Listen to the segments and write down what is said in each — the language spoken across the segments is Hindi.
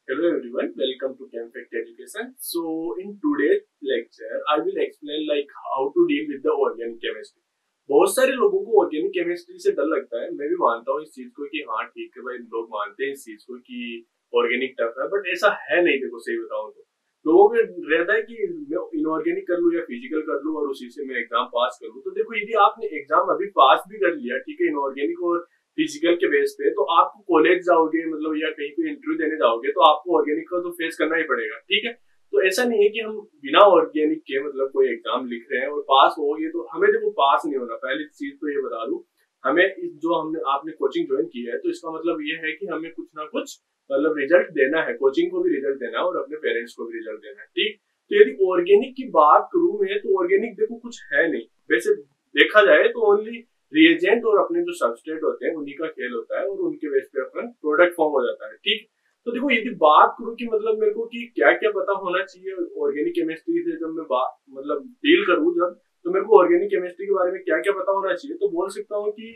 Hello everyone, welcome to ChemFact Education. So in today's lecture, I will explain like how to deal with the organic chemistry. बहुत सारे लोगों को ऑर्गेनिक केमिस्ट्री से डर लगता है। मैं भी मानता हूँ इस चीज को कि हाँ ठीक है भाई, लोग मानते हैं इस चीज को कि ऑर्गेनिक टफ है, बट ऐसा है नहीं। देखो सही बताऊं तो लोगों को रहता है कि मैं इनऑर्गेनिक कर लूँ या फिजिकल कर लूँ और उसी से मैं एग्जाम पास कर लूँ। तो देखो यदि आपने एग्जाम अभी पास भी कर लिया, ठीक है, इनऑर्गेनिक और फिजिकल के बेस पे, तो आपको कॉलेज जाओगे मतलब या कहीं पे इंटरव्यू देने जाओगे तो आपको ऑर्गेनिक का तो फेस करना ही पड़ेगा, ठीक है। तो ऐसा नहीं है कि हम बिना ऑर्गेनिक के मतलब कोई एग्जाम लिख रहे हैं और पास हो गए। तो हमें देखो पास नहीं होना, पहली चीज तो ये बता दूं। हमें जो हमने आपने कोचिंग ज्वाइन की है तो इसका मतलब ये है कि हमें कुछ ना कुछ मतलब रिजल्ट देना है, कोचिंग को भी रिजल्ट देना है और अपने पेरेंट्स को भी रिजल्ट देना है, ठीक। तो यदि ऑर्गेनिक की बात करूं मैं तो ऑर्गेनिक देखो कुछ है नहीं वैसे देखा जाए तो, ओनली रिएजेंट और अपने जो सबस्ट्रेट होते हैं उन्हीं का खेल होता है और उनके बेस पे अपना प्रोडक्ट फॉर्म हो जाता है, ठीक। तो देखो यदि बात करूं कि मतलब मेरे को कि क्या क्या पता होना चाहिए ऑर्गेनिक केमिस्ट्री से, जब मैं बात मतलब डील करूं जब, तो मेरे को ऑर्गेनिक केमिस्ट्री के बारे में क्या क्या पता होना चाहिए, तो बोल सकता हूँ कि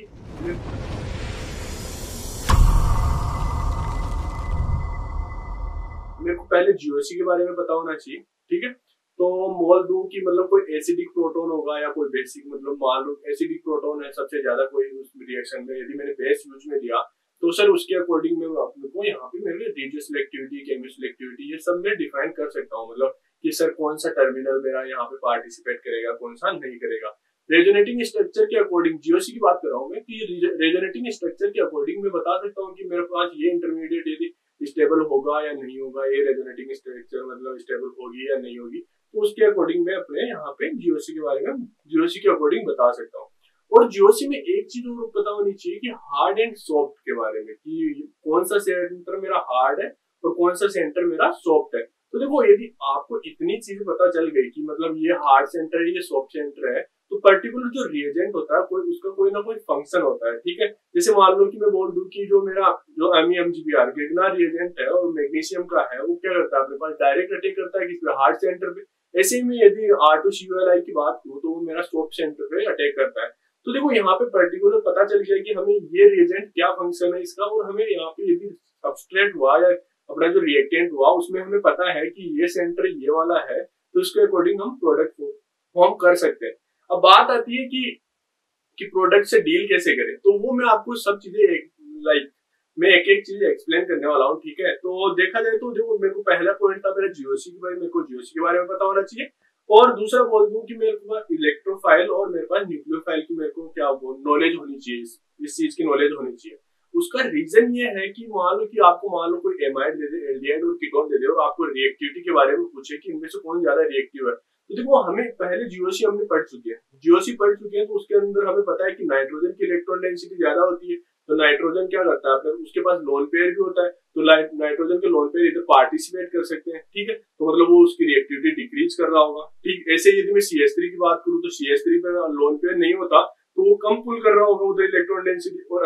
मेरे को पहले जीओसी के बारे में पता होना चाहिए, ठीक है। तो बोल दूं कि मतलब कोई एसिडिक प्रोटोन होगा या कोई बेसिक, मतलब मान लो एसिडिक प्रोटोन है सबसे ज्यादा कोई उस रिएक्शन में, यदि मैंने बेस यूज में लिया तो सर उसके अकॉर्डिंग मैं अपने को यहाँ पे मेरे रेडियो सिलेक्टिविटी, केमी सिलेक्टिविटी, ये सब मैं डिफाइन कर सकता हूँ। मतलब कि सर कौन सा टर्मिनल मेरा यहाँ पे पार्टिसिपेट करेगा, कौन सा नहीं करेगा। रेजोनेटिंग स्ट्रक्चर के अकॉर्डिंग, जीओसी की बात कर रहा हूँ मैं, कि रेजोनेटिंग स्ट्रक्चर के अकॉर्डिंग मैं बता सकता हूँ कि मेरे पास ये इंटरमीडिएट यदि स्टेबल होगा या नहीं होगा, ये रेजोनेटिंग स्ट्रक्चर मतलब स्टेबल होगी या नहीं होगी, तो उसके अकॉर्डिंग मैं अपने यहाँ पे जीओसी के बारे में जीओसी के अकॉर्डिंग बता सकता हूँ। और जीओसी में एक चीज और पता होनी चाहिए कि हार्ड एंड सॉफ्ट के बारे में, कि कौन सा सेंटर मेरा हार्ड है और कौन सा सेंटर मेरा सॉफ्ट है। तो देखो यदि आपको इतनी चीज पता चल गई कि मतलब ये हार्ड सेंटर है, ये सॉफ्ट सेंटर है, तो पर्टिकुलर जो रिएजेंट होता है कोई उसका कोई ना कोई फंक्शन होता है, ठीक है। जैसे मान लो कि मैं बोल दूं कि जो मेरा जो MEmGbr गिगना रिएजेंट है और मैग्नीशियम का है, वो क्या करता है अपने पास डायरेक्ट अटैक करता है किस पे, हार्ड सेंटर पे। ऐसे ही में यदि R2CuLi की बात करूं तो वो मेरा सॉफ्ट सेंटर पे अटैक करता है। तो देखो यहाँ पे पर्टिकुलर पता चल गया कि हमें ये रिएजेंट क्या फंक्शन है इसका, और हमें यहाँ पे यदि सबस्ट्रेट हुआ या अपना जो रिएक्टेंट हुआ उसमें हमें पता है कि ये सेंटर ये वाला है, तो उसके अकॉर्डिंग हम प्रोडक्ट को फॉर्म कर सकते हैं। अब बात आती है कि प्रोडक्ट से डील कैसे करें, तो वो मैं आपको सब चीजें लाइक मैं एक एक चीज एक्सप्लेन करने वाला हूँ, ठीक है। तो देखा जाए तो देखो मेरे को पहला पॉइंट था मेरा जीओसी के बारे में, मेरे को जीओसी के बारे में पता होना चाहिए। और दूसरा बोल दूं कि मेरे पास इलेक्ट्रोफाइल और मेरे पास न्यूक्लियोफाइल की मेरे को क्या नॉलेज होनी चाहिए, इस चीज की नॉलेज होनी चाहिए। उसका रीजन ये है कि मान लो कि आपको मान लो कोई एमाइड दे दे, एल्डिहाइड और कीटोन दे दे और आपको रिएक्टिविटी के बारे में पूछे कि इनमें से कौन ज्यादा रिएक्टिव है, तो देखो हमें पहले जीओसी हमने पढ़ चुके हैं, जीओसी पढ़ चुके हैं, तो उसके अंदर हमें पता है कि नाइट्रोजन की इलेक्ट्रॉन डेंसिटी ज्यादा होती है। तो नाइट्रोजन क्या करता है, उसके पास लोन पेयर भी होता है, तो नाइट्रोजन के लोन पेयर इधर पार्टिसिपेट कर सकते हैं, ठीक है। तो मतलब वो उसकी रिएक्टिविटी डिक्रीज कर रहा होगा, ठीक। ऐसे यदि मैं CH3 की बात करूं तो CH3 पे लोन पेयर नहीं होता तो वो कम पुल कर रहा होगा उधर इलेक्ट्रॉन डेंसिटी। और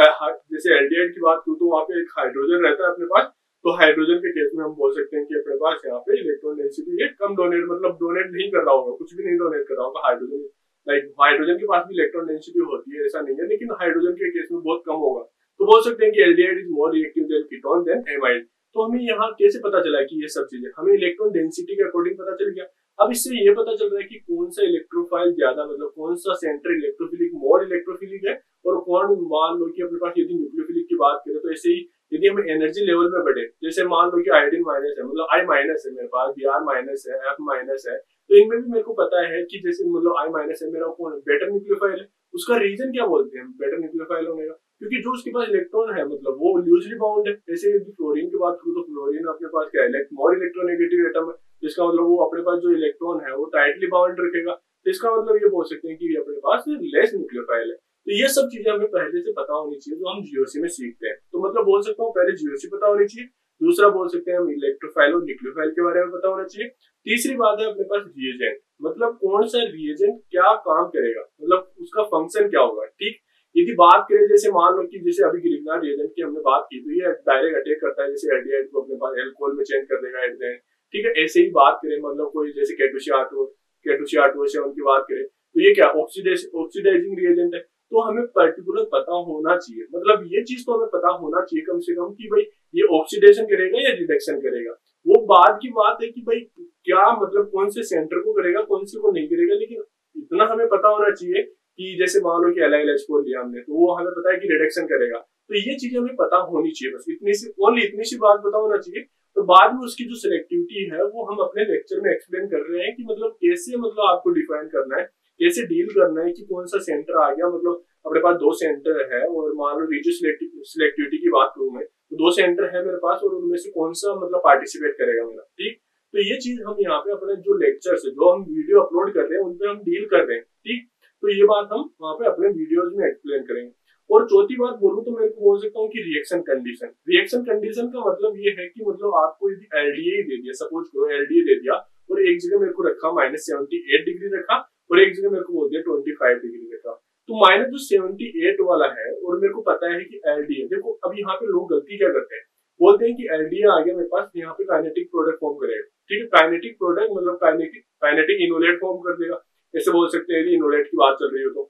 जैसे एल्डिहाइड की बात करूं तो वहां पे एक हाइड्रोजन रहता है अपने पास, तो हाइड्रोजन के केस में हम बोल सकते हैं कि अपने पास यहाँ पे इलेक्ट्रॉन डेंसिटी कम डोनेट मतलब डोनेट नहीं कर रहा होगा, कुछ भी नहीं डोनेट कर रहा होगा हाइड्रोजन। लाइक हाइड्रोजन के पास भी इलेक्ट्रॉन डेंसिटी होती है, ऐसा नहीं है, लेकिन हाइड्रोजन के केस में बहुत कम होगा। तो बोल सकते हैं कि aldehyde is more reactive than ketone than amide. तो हमें यहाँ कैसे पता चला कि ये सब चीजें हमें इलेक्ट्रॉन डेंसिटी के अकॉर्डिंग पता चल गया। अब इससे ये पता चल रहा है कि कौन सा इलेक्ट्रोफाइल ज्यादा मतलब कौन सा सेंटर इलेक्ट्रोफिलिक मोर इलेक्ट्रोफिलिक है, और कौन मान लो कि अपने पास यदि न्यूक्लियोफिलिक की बात करें तो ऐसे ही यदि हम एनर्जी लेवल में बढ़े, जैसे मान लो कि आयोडीन माइनस है, मतलब I माइनस है मेरे पास, Br माइनस है, F माइनस है, तो इनमें भी मेरे को पता है कि जैसे मतलब I माइनस है मेरा कौन बेटर न्यूक्लियोफाइल है। उसका रीजन क्या बोलते हैं बेटर न्यूक्लियोफाइल होने का, क्योंकि जो उसके पास इलेक्ट्रॉन है मतलब वो लूजली बाउंड है। जैसे यदि फ्लोरीन की बात करूँ तो फ्लोरीन अपने पास क्या है, मोर इलेक्ट्रोनेगेटिव एटम है, जिसका मतलब वो अपने पास जो इलेक्ट्रॉन है वो टाइटली बाउंड रखेगा। तो इसका मतलब ये बोल सकते हैं कि अपने पास लेस न्यूक्लियोफाइल है। तो ये सब चीजें हमें पहले से पता होनी चाहिए जो हम जीओसी में सीखते हैं। तो मतलब बोल सकता हूँ पहले जीओसी पता होनी चाहिए, दूसरा बोल सकते हैं हम इलेक्ट्रोफाइल और न्यूक्लियोफाइल के बारे में पता होना चाहिए, तीसरी बात है अपने पास रिएजेंट, मतलब कौन सा रिएजेंट क्या काम करेगा, मतलब उसका फंक्शन क्या होगा, ठीक। यदि बात करें जैसे मान लो कि जैसे अभी ग्रिग्नार रिएजेंट की हमने बात की तो ये डायरेक्ट अटैक करता है, जैसे एल्डिहाइड को अपने पास एल्कोहल में चेंज कर देगा एट द एंड, ठीक है। ऐसे ही बात करें मतलब कोई जैसे K2CR2 की बात करें तो ये क्या ऑक्सीडाइजिंग रिएजेंट है। तो हमें पर्टिकुलर पता होना चाहिए, मतलब ये चीज तो हमें पता होना चाहिए कम से कम कि भाई ये ऑक्सीडेशन करेगा या रिडक्शन करेगा, वो बाद की बात है कि भाई क्या मतलब कौन से सेंटर को करेगा कौन से को नहीं करेगा। लेकिन इतना हमें पता होना चाहिए कि जैसे मान लो कि LiLH4 लिया हमने तो वो हमें पता है कि रिडक्शन करेगा, तो ये चीजें हमें पता होनी चाहिए, बस इतनी सी ओनली इतनी सी बात पता होना चाहिए। तो बाद में उसकी जो सिलेक्टिविटी है वो हम अपने लेक्चर में एक्सप्लेन कर रहे हैं कि मतलब कैसे मतलब आपको डिफाइन करना है, कैसे डील करना है कि कौन सा सेंटर आ गया। मतलब अपने पास 2 सेंटर है और मान लो रिड्यूस सिलेक्टिविटी की बात करूं मैं तो 2 सेंटर है मेरे पास और उनमें से कौन सा मतलब पार्टिसिपेट करेगा मेरा, ठीक। तो ये चीज हम यहाँ पे अपने जो लेक्चर्स है जो हम वीडियो अपलोड कर रहे हैं उनपे हम डील कर रहे हैं, ठीक। तो ये बात हम वहाँ पे अपने वीडियोज में एक्सप्लेन करेंगे। और चौथी बात बोलूं तो मैं बोल सकता हूँ कि रिएक्शन कंडीशन। रिएक्शन कंडीशन का मतलब ये है कि मतलब आपको यदि एलडीए दे दिया, सपोज करो एलडीए दे दिया और एक जगह मेरे को रखा -78 डिग्री रखा और एक जगह मेरे को बोल दिया 25 डिग्री रखा, तो माइनस जो 78 वाला है और मेरे को पता है कि एलडीए, देखो अब यहाँ पे लोग गलती क्या करते हैं, बोलते हैं कि एलडीए आ गया मेरे पास यहाँ पे काइनेटिक प्रोडक्ट फॉर्म करेगा, ठीक है। काइनेटिक प्रोडक्ट मतलब काइनेटिक इनोलेट फॉर्म कर देगा, ऐसे बोल सकते हैं यदि इनोलेट की बात चल रही हो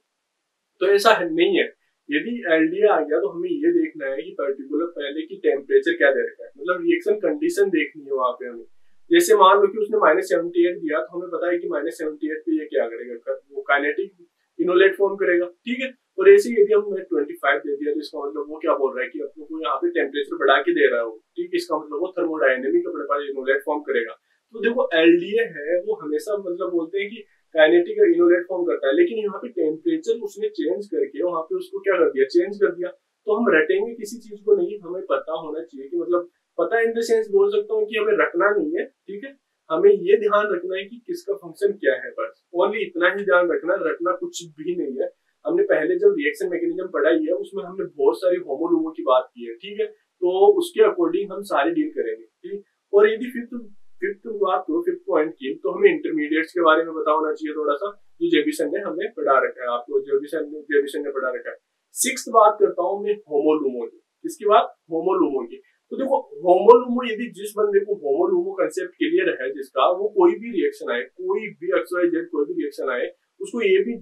तो ऐसा नहीं है। यदि एलडीए आ गया तो हमें ये देखना है कि पर्टिकुलर पहले की टेम्परेचर क्या दे रखा है, मतलब रिएक्शन कंडीशन देखनी है वहां पे हमें। जैसे मान लो कि उसने -78 दिया तो हमें पता है कि -78 पे ये क्या करेगा, वो काइनेटिक इनोलेट फॉर्म करेगा, ठीक है। और ऐसे यदि हम 25 दे दिया तो इसका मतलब वो क्या बोल रहा है कि अपने को यहाँ पे टेम्परेचर बढ़ा के दे रहा है वो, ठीक। इसका मतलब वो थर्मोडायनेमिक अपने पास इनोलेट फॉर्म करेगा। तो देखो एलडीए है वो हमेशा मतलब बोलते हैं कि काइनेटिक इनोलेट फॉर्म करता है, लेकिन यहाँ पे टेम्परेचर उसने चेंज करके वहां पे उसको क्या कर दिया, चेंज कर दिया। तो हम रटेंगे किसी चीज को नहीं, हमें पता होना चाहिए कि मतलब पता इन द सेंस बोल सकता हूँ कि हमें रखना नहीं है, ठीक है। हमें ये ध्यान रखना है कि किसका फंक्शन क्या है, बस ओनली इतना ही ध्यान रखना, रखना कुछ भी नहीं है। हमने पहले जब रिएक्शन मैकेनिज्म पढ़ाई है उसमें हमने बहुत सारी होमोलूमो की बात की है, ठीक है। तो उसके अकॉर्डिंग हम सारी डील करेंगे, ठीक। और यदि फिफ्थ बात करो, फिफ्थ पॉइंट की, तो हमें इंटरमीडिएट्स के बारे में पता होना चाहिए थोड़ा सा, जो जेबीसन ने हमें पढ़ा रखा है, आपको जेबीसन ने पढ़ा रखा है। सिक्स्थ बात करता हूँ मैं होमोलूमो की, किसकी बात, होमोलूमो की। तो देखो होमोलूमो, यदि जिस बंदे को होमोलूमो कंसेप्ट क्लियर है जिसका, वो कोई भी रिएक्शन आए, कोई भी XYZ कोई भी रिएक्शन आए, उसको ये भी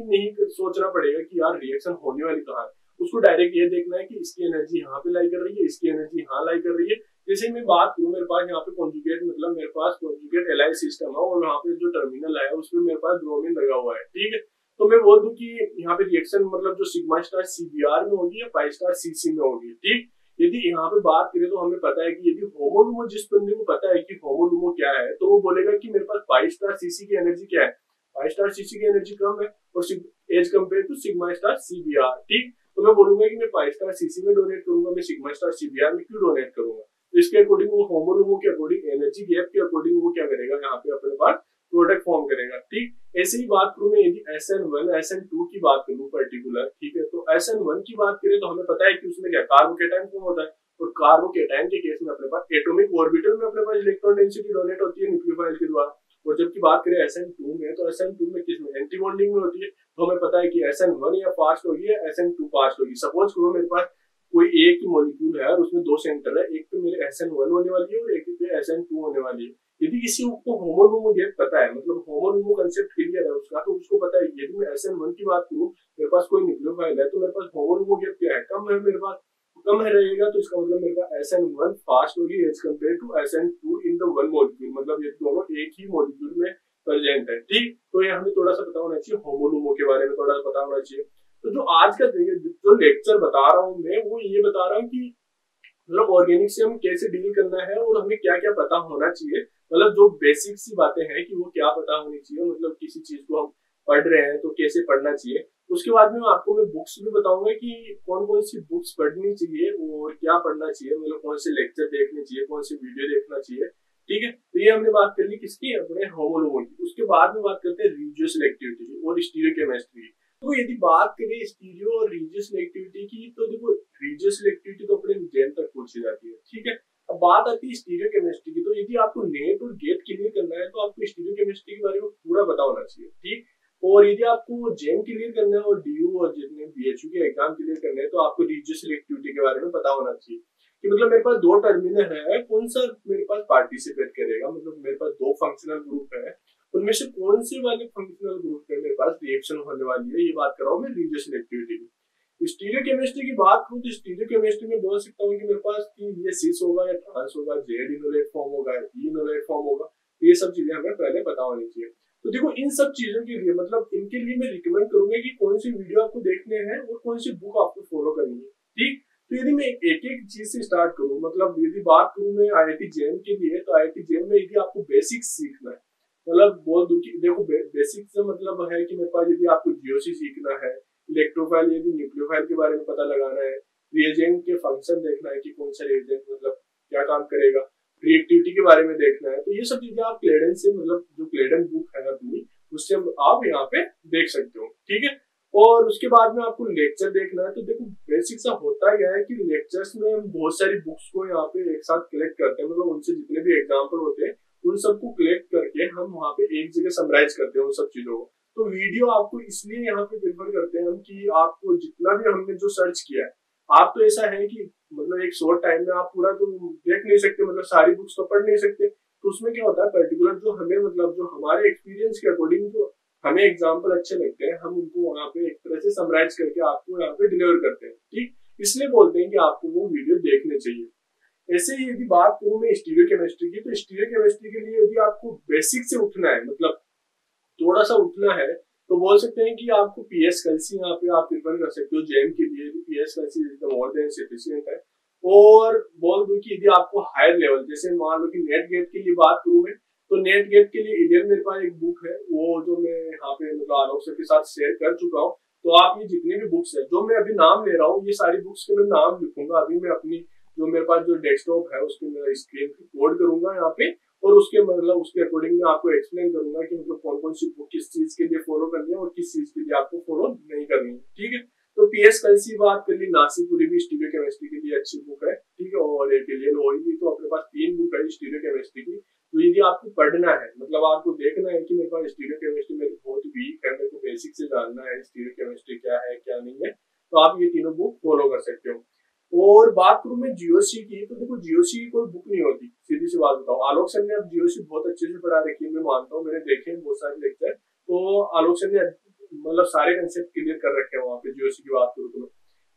नहीं सोचना पड़ेगा कि यार रिएक्शन होने वाली कहाँ है। उसको डायरेक्ट ये देखना है कि इसकी एनर्जी यहाँ पे लाई कर रही है, इसकी एनर्जी यहाँ लाई कर रही है। जैसे मैं बात करूँ, मेरे पास यहाँ पे कॉन्जुगेट मतलब मेरे पास कॉन्जुगेट एलाइज सिस्टम है और वहाँ पे जो टर्मिनल है उसमें मेरे पास ब्रोमीन लगा हुआ है, ठीक है। तो मैं बोल दूं कि यहाँ पे रिएक्शन मतलब जो सिग्मा स्टार CBr में होगी या पाई स्टार CC में होगी, ठीक। यदि यहाँ पे बात करें तो हमें पता है कि यदि होमोलूमो, जिस बंदे को पता है कि होमोलूमो क्या है, तो वो बोलेगा कि मेरे पास पाई स्टार CC की एनर्जी क्या है, पाई स्टार CC की एनर्जी कम है और as compare to sigma star CBr, ठीक। तो मैं बोलूंगा कि मैं पाई स्टार CC में डोनेट करूंगा, मैं सिग्मा स्टार CBr में क्यों डोनेट करूंगा। तो इसके अकॉर्डिंग वो होमोलूमो के अकॉर्डिंग, एनर्जी गैप के अकॉर्डिंग वो क्या करेगा, यहाँ पे अपने पास प्रोडक्ट फॉर्म करेगा, ठीक। ऐसे ही बात करूं मैं यदि SN1 SN2 की बात करूं पर्टिकुलर, ठीक है। तो SN1 की बात करें तो हमें पता है कि उसमें क्या कार्बोकेटाइन फॉर्म होता है, और कार्बोकेटाइन के केस में अपने पास एटॉमिक ऑर्बिटल में अपने पास इलेक्ट्रॉन डेंसिटी डोनेट होती है न्यूक्लियोफाइल के द्वारा। और जबकि बात करें SN2 में, तो SN2 में किसमें, एंटी बॉन्डिंग में होती है। तो हमें पता है कि SN1 या फास्ट होगी या SN2 फास्ट होगी। सपोज करो मेरे पास कोई एक ही मॉलिक्यूल है और उसमें 2 सेंटर है, एक पे मेरे SN1 होने वाली है और एक पे SN2 होने वाली है। यदि किसी को होमोलूमो गैप पता है, मतलब होमोलूमो कंसेप्ट क्लियर है उसका, तो उसको पता है यदि मैं SN1 की बात करूं, मेरे पास कोई न्यूक्लियोफाइल है तो मेरे पास होमोलूमो गैप क्या है, कम है, मेरे पास कम है रहेगा। तो इसका मतलब मेरे पास SN1 फास्ट होगी as compare to SN2 in the one molecule, मतलब ये दोनों एक ही मॉलिक्यूल में प्रेजेंट है, ठीक। तो ये हमें थोड़ा सा पता होना चाहिए, होमोलूमो के बारे में थोड़ा सा पता होना चाहिए। तो जो आज का जो लेक्चर बता रहा हूँ मैं, वो ये बता रहा हूँ कि मतलब ऑर्गेनिक से हम कैसे डील करना है और हमें क्या क्या पता होना चाहिए, मतलब जो बेसिक सी बातें हैं कि वो क्या पता होनी चाहिए, मतलब किसी चीज को हम पढ़ रहे हैं तो कैसे पढ़ना चाहिए। उसके बाद में आपको मैं बुक्स भी बताऊंगा कि कौन कौन सी बुक्स पढ़नी चाहिए और क्या पढ़ना चाहिए, मतलब कौन से लेक्चर देखने चाहिए, कौन सी वीडियो देखना चाहिए, ठीक है। तो ये हमने बात कर ली किसकी, अपने होमोलूमो की। उसके बाद में बात करते हैं रिजियोसेलेक्टिविटी की और स्टीरियोकेमिस्ट्री। तो यदि बात करें स्टीरियो और रिजियोसेलेक्टिविटी की, तो देखो रिजियोसेलेक्टिविटी तो अपने जेन तक पूछी जाती है, ठीक है। अब बात आती है स्टीरियोकेमिस्ट्री की। तो यदि आपको नेट और गेट क्लियर करना है तो आपको स्टीरियोकेमिस्ट्री के बारे में पूरा पता होना चाहिए, ठीक। और यदि आपको जेम क्लियर करना है और DU और जितने BHU के एग्जाम क्लियर करने हैं तो आपको रिजियोसेलेक्टिविटी के बारे में पता होना चाहिए कि मतलब मेरे पास 2 टर्मिनल है, कौन सा मेरे पास पार्टिसिपेट करेगा, मतलब मेरे पास 2 फंक्शनल ग्रुप है, उनमें से कौन से वाले फंक्शनल ग्रुप में मेरे पास रिएक्शन होने वाली है, ये बात कर रहा हूँ मैं रिजियोसेलेक्टिविटी की। स्टीरियो केमिस्ट्री की बात करूँ तो स्टीरियो केमिस्ट्री में बोल सकता हूँ कि मेरे पास कि ये सिस होगा या ट्रांस होगा, जेड इनोलेट फॉर्म होगा, ई इनोलेट फॉर्म होगा, तो ये सब चीजें हमें पहले पता होनी चाहिए। तो देखो इन सब चीजों के लिए मतलब इनके लिए मैं रिकमेंड करूंगा कि कौन सी वीडियो आपको देखने हैं और कौन सी बुक आपको फॉलो करनी है। ठीक, तो यदि मैं एक एक चीज से स्टार्ट करूँ, मतलब यदि बात करूँ मैं IIT JEM के लिए, तो IIT JEM में यदि आपको बेसिक्स सीखना है, मतलब बोल दूं कि देखो बेसिक्स से मतलब है कि मेरे पास यदि आपको GOC सीखना है, इलेक्ट्रोफाइल यदि न्यूक्लियोफाइल के बारे में पता लगाना है, रिएजेंट के फंक्शन देखना है कि कौन सा रिएजेंट मतलब क्या काम करेगा, रिएक्टिविटी के बारे में देखना है, तो ये सब चीजें आप क्लेडन से मतलब जो क्लेडन बुक है अपनी उससे आप यहाँ पे देख सकते हो। ठीक है, और उसके बाद में आपको लेक्चर देखना है। तो देखो बेसिक सा होता क्या है कि लेक्चर्स में हम बहुत सारी बुक्स को यहाँ पे एक साथ कलेक्ट करते हैं, मतलब उनसे जितने भी एग्जाम्पल होते हैं उन सबको कलेक्ट करके हम वहाँ पे एक जगह समराइज करते हैं उन सब चीजों को। तो वीडियो आपको इसलिए यहाँ पे प्रेफर करते हैं हम कि आपको जितना भी हमने जो सर्च किया है, आप तो ऐसा है कि मतलब एक शॉर्ट टाइम में आप पूरा तो देख नहीं सकते, मतलब सारी बुक्स तो पढ़ नहीं सकते, तो उसमें क्या होता है पर्टिकुलर जो हमें मतलब जो हमारे एक्सपीरियंस के अकॉर्डिंग जो हमें एग्जाम्पल अच्छे लगते हैं हम उनको वहाँ पे एक तरह से समराइज करके आपको यहाँ पे डिलीवर करते हैं। ठीक, इसलिए बोलते हैं कि आपको वो वीडियो देखने चाहिए। ऐसे ही यदि बात करूँ मैं स्टीरियो केमिस्ट्री की, तो स्टीरियो केमिस्ट्री के लिए यदि आपको बेसिक से उठना है, मतलब थोड़ा सा उठना है, तो बोल सकते हैं कि आपको PS कल्सी यहाँ पे आप प्रिफर कर सकते हो जेम के लिए। PS Kalsi more than sufficient है। और बोल दूं कि यदि आपको हायर लेवल, जैसे मान लो कि नेट गेट के लिए बात करूं मैं, तो नेट गेट के लिए इलियन मेरे पास एक बुक है, वो जो मैं यहाँ पे मतलब आलोक सर के साथ शेयर कर चुका हूँ। तो आप ये जितनी भी बुक्स है जो मैं अभी नाम ले रहा हूँ, ये सारी बुक्स के मैं नाम लिखूंगा अभी मैं अपनी जो मेरे पास जो डेस्कटॉप है उसके मैं स्क्रीन रिकॉर्ड करूंगा यहाँ पे, और उसके मतलब उसके अकॉर्डिंग मैं आपको एक्सप्लेन करूंगा कि मतलब कौन कौन सी बुक किस चीज के लिए फॉलो करनी है और किस चीज के लिए आपको फॉलो नहीं करनी है। ठीक है, तो PS कल्सी बात कर ली, नासीपुरी भी स्टीरियो केमिस्ट्री के लिए अच्छी बुक है। ठीक है, और एक एलियन होई भी, तो अपने पास 3 बुक है स्टीरियो केमिस्ट्री की। तो यदि आपको पढ़ना है, मतलब आपको देखना है कि मेरे पास स्टीरियो केमिस्ट्री मेरी बहुत वीक है, मेरे को बेसिक से जानना है स्टीरियो केमिस्ट्री क्या है क्या नहीं है, तो आप ये तीनों बुक फॉलो कर सकते हो। और बात करूं मैं GOC की, तो देखो GOC की कोई बुक नहीं होती, सीधी सी बात बताऊं। आलोक सर ने अब GOC बहुत अच्छे से पढ़ा रखी है, मैं मानता हूँ, मैंने देखे हैं बहुत सारे लेक्चर, तो आलोक सर ने मतलब सारे कंसेप्ट क्लियर कर रखे हैं वहाँ पे। GOC की बात करूँ तो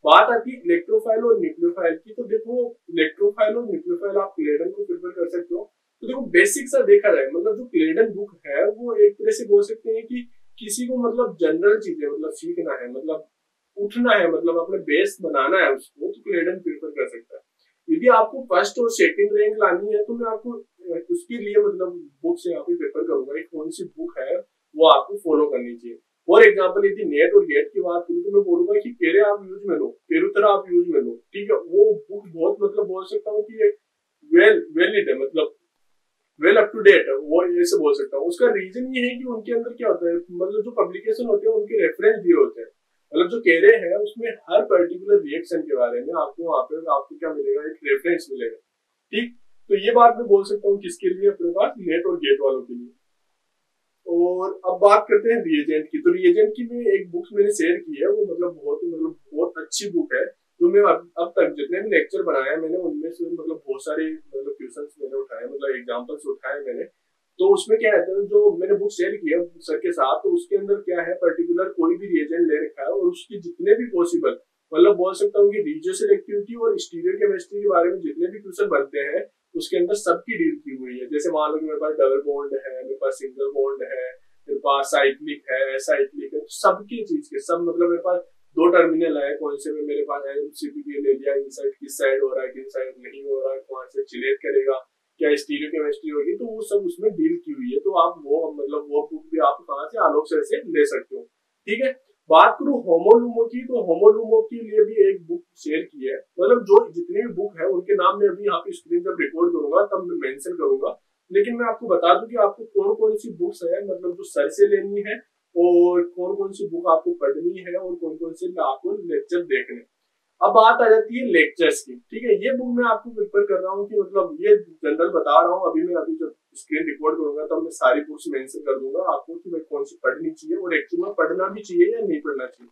बात आती है इलेक्ट्रोफाइल और न्यूक्लियोफाइल की, तो देखो इलेक्ट्रोफाइल और न्यूक्लियोफाइल आप क्लेडन को प्रिफर कर सकते हो। तो देखो बेसिक सा देखा जाए, मतलब जो क्लेडन बुक है वो एक तरह से बोल सकते हैं कि किसी को मतलब जनरल चीजें मतलब सीखना है, मतलब उठना है, मतलब अपने बेस बनाना है उसको, तो क्लेडन प्रिफर कर सकता है। यदि आपको फर्स्ट और सेकंड रैंक लानी है, तो मैं आपको उसके लिए मतलब बुक से यहाँ पे प्रेफर करूंगा कि कौन सी बुक है वो आपको फॉलो करनी चाहिए। फॉर एग्जाम्पल यदि नेट और गेट की बात करूँ तो मैं बोलूंगा कि पेरे आप यूज में लो, पेरुतरा आप यूज में लो। ठीक है, वो बुक बहुत मतलब बोल सकता हूँ कि वेलिड है, मतलब वेल अप टू डेट है, वो ऐसे बोल सकता हूँ। उसका रीजन ये है कि उनके अंदर क्या होता है, मतलब जो पब्लिकेशन होते हैं उनके रेफरेंस दिए होते हैं, मतलब जो कह रहे हैं उसमें हर पर्टिकुलर रिएक्शन के बारे में आपको वहाँ पे आपको क्या मिलेगा, एक रेफरेंस मिलेगा। ठीक, तो ये बात मैं बोल सकता हूँ किसके लिए, अपने पास नेट और गेट वालों के लिए। और अब बात करते हैं रिएजेंट की, तो रिएजेंट की भी एक बुक मैंने शेयर की है, वो मतलब बहुत अच्छी बुक है। जो मैं अब तक जितने भी लेक्चर बनाए हैं मैंने, उनमें से मतलब बहुत सारे मतलब क्वेश्चंस मैंने उठाए, मतलब एग्जांपल्स उठाए मैंने। तो उसमें क्या है, जो मैंने बुक शेयर की है सर के साथ, तो उसके अंदर क्या है पर्टिकुलर कोई भी रिएजेंट ले रखा है और उसकी जितने भी पॉसिबल मतलब बोल सकता हूँ कि रिजियोसेलेक्टिविटी और स्टीरियो केमिस्ट्री के बारे में जितने भी क्वेश्चन बनते हैं उसके अंदर सबकी डील की हुई है। जैसे मान लो कि मेरे पास डबल बॉन्ड है, मेरे पास सिंगल बॉन्ड है, मेरे पास साइक्लिक है, एसाइक्लिक है, सबकी चीज के सब मतलब मेरे पास 2 टर्मिनल है। कौन से में मेरे पास MCP ले लिया, इनसाइड किस साइड हो रहा है किस साइड नहीं हो रहा है, कौन से चिलेट करेगा, क्या स्टीरियो केमिस्ट्री होगी, तो वो सब उसमें डील की हुई है। तो आप वो मतलब वो बुक भी आप कहाँ से, आलोक सर से ले सकते हो। ठीक है, बात करूं होमोलुमो की, तो होमोलुमो के लिए भी एक बुक शेयर की है, मतलब जो जितनी भी बुक है उनके नाम मैं अभी यहाँ पे स्क्रीन जब रिकॉर्ड करूंगा तब मैं मेंशन करूंगा। लेकिन मैं आपको बता दूं कि आपको कौन कौन सी बुक्स है, मतलब जो सर से लेनी है, और कौन कौन सी बुक आपको पढ़नी है, और कौन कौन से आपको लेक्चर देखने। अब बात आ जाती है लेक्चर्स की। ठीक है, ये बुक मैं आपको प्रिफर कर रहा हूँ कि मतलब ये जनरल बता रहा हूँ, अभी जब स्क्रीन रिकॉर्ड करूंगा तब मैं सारी बुक्स मेंशन कर दूंगा आपको कि मैं कौन सी पढ़नी चाहिए और एक्चुअली में पढ़ना भी चाहिए या नहीं पढ़ना चाहिए।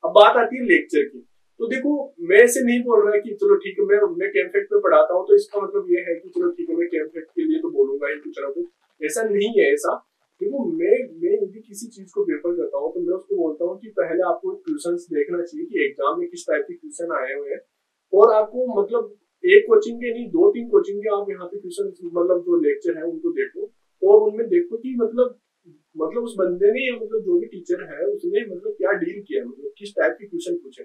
अब बात आती है लेक्चर की, तो देखो मैं ऐसे नहीं बोल रहा कि चलो ठीक है मैं कैमफेक्ट में पढ़ाता हूँ तो इसका मतलब ये है कि चलो ठीक है मैं कैमफेक्ट के लिए तो बोलूंगा ही कुछ ना कुछ, ऐसा नहीं है। ऐसा देखो मैं यदि किसी चीज को प्रेफर करता हूँ तो मैं उसको बोलता हूँ कि पहले आपको ट्यूशंस देखना चाहिए कि एग्जाम में किस टाइप के क्वेश्चन आए हुए हैं, और आपको मतलब एक कोचिंग के नहीं 2-3 कोचिंग के आप यहाँ पे ट्यूशन मतलब जो लेक्चर है उनको देखो, और उनमें देखो कि मतलब उस बंदे ने या मतलब जो भी टीचर है उसने मतलब क्या डील किया, मतलब किस टाइप के क्वेश्चन पूछे।